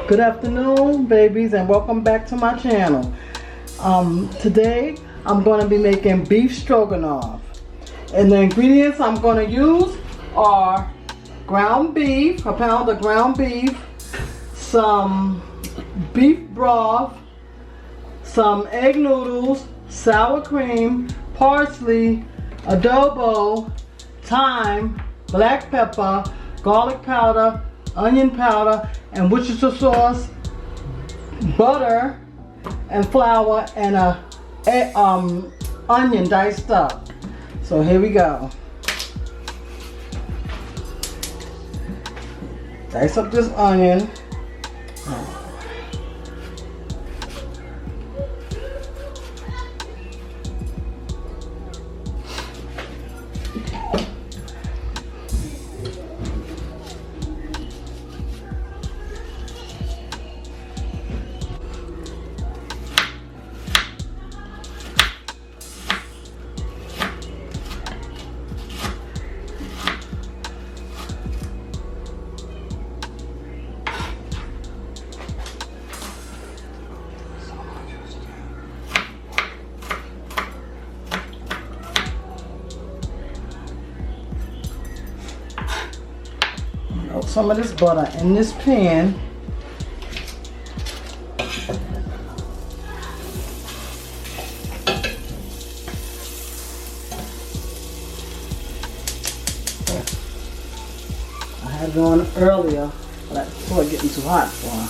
Good afternoon, babies, and welcome back to my channel. Today I'm going to be making beef stroganoff, and the ingredients I'm going to use are ground beef, a pound of ground beef, some beef broth, some egg noodles, sour cream, parsley, adobo, thyme, black pepper, garlic powder, onion powder, and Worcestershire sauce, butter, and flour, and a onion diced up. So here we go. Dice up this onion. Some of this butter in this pan. I had it on earlier, but I saw it getting too hot for her.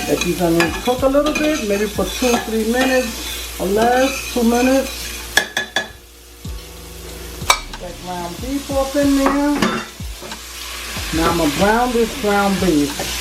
Let these onions cook a little bit, maybe for 2-3 minutes or less, 2 minutes. Put that ground beef up in there. Now I'm going to brown this ground beef.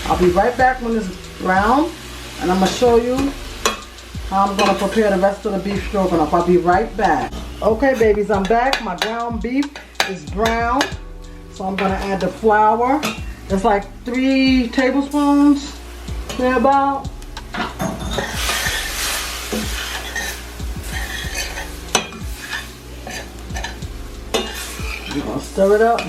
I'll be right back when it's brown, and I'm going to show you how I'm going to prepare the rest of the beef stroganoff. I'll be right back. Okay, babies, I'm back. My ground beef is brown, so I'm going to add the flour. It's like 3 tablespoons, thereabout. You're going to stir it up.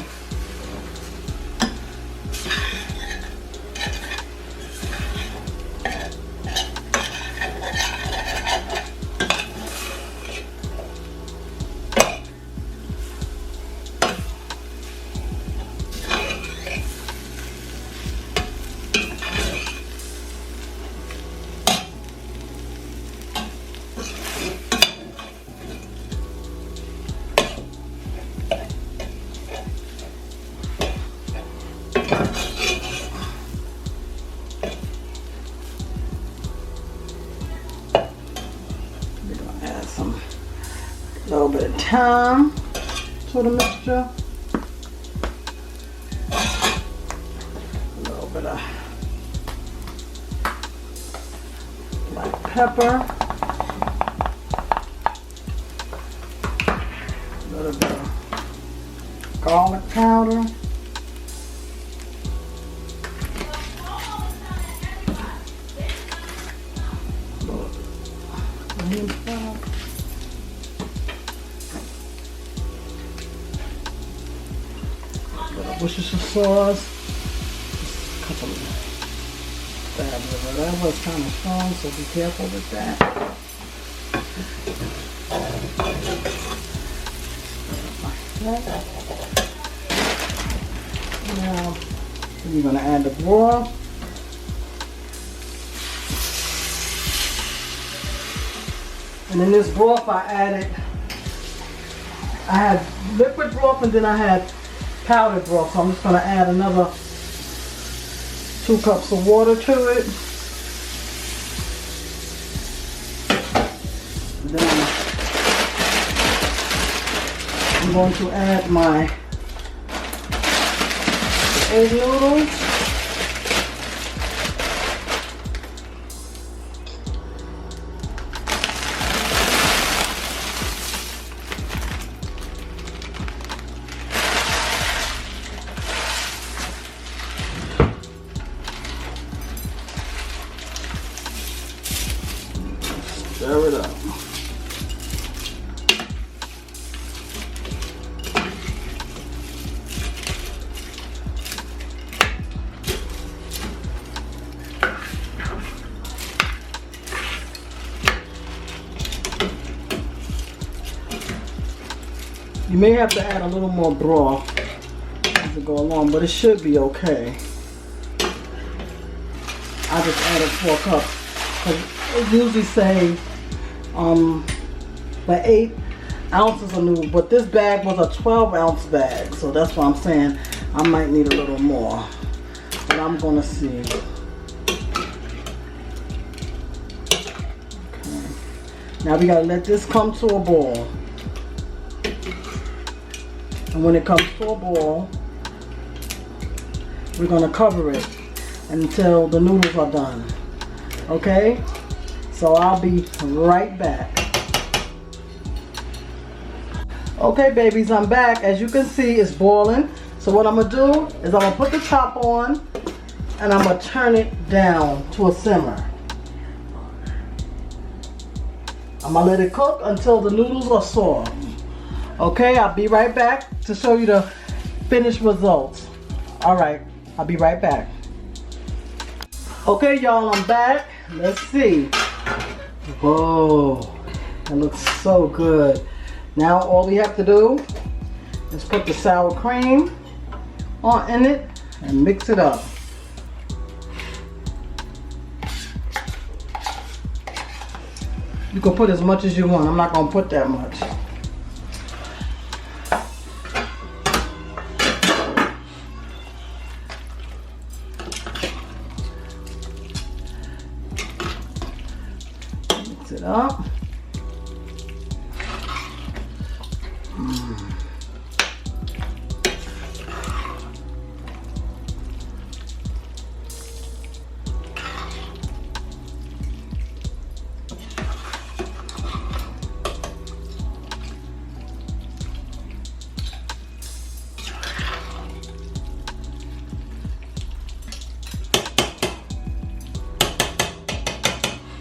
A little bit of thyme to the mixture. A little bit of black pepper. A little bit of garlic powder. Onion powder. Worcestershire sauce, just a couple of stabs of whatever. It's kind of strong, so be careful with that. Now we're going to add the broth. And in this broth I had liquid broth and then I had powdered broth. So I'm just going to add another 2 cups of water to it. And then I'm going to add my egg noodles. Stir it up. You may have to add a little more broth as we go along, but it should be okay. I just added 4 cups because it usually say the 8 ounces of noodles, but this bag was a 12-ounce bag, so that's why I'm saying I might need a little more, but I'm gonna see. Okay. Now we gotta let this come to a boil. And when it comes to a boil, we're going to cover it until the noodles are done. Okay? So I'll be right back. Okay, babies, I'm back. As you can see, it's boiling. So what I'm going to do is I'm going to put the top on and I'm going to turn it down to a simmer. I'm going to let it cook until the noodles are soft. Okay, I'll be right back to show you the finished results. Alright, I'll be right back. Okay, y'all, I'm back. Let's see. Whoa, that looks so good. Now all we have to do is put the sour cream in it and mix it up. You can put as much as you want. I'm not going to put that much. Mix it up.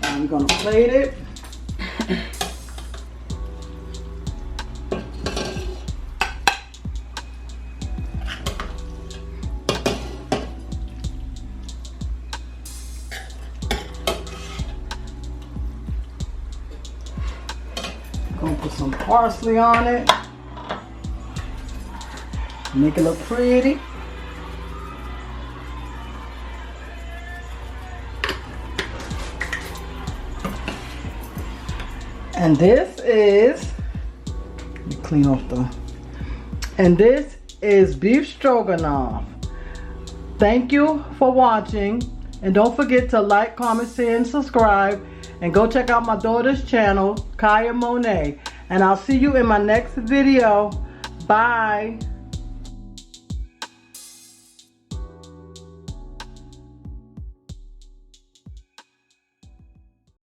I'm going to plate it. Going to put some parsley on it. Make it look pretty. And this is, let me clean off and this is beef stroganoff. Thank you for watching, and don't forget to like, comment, share, and subscribe, and go check out my daughter's channel, Kaya Monet, and I'll see you in my next video. Bye.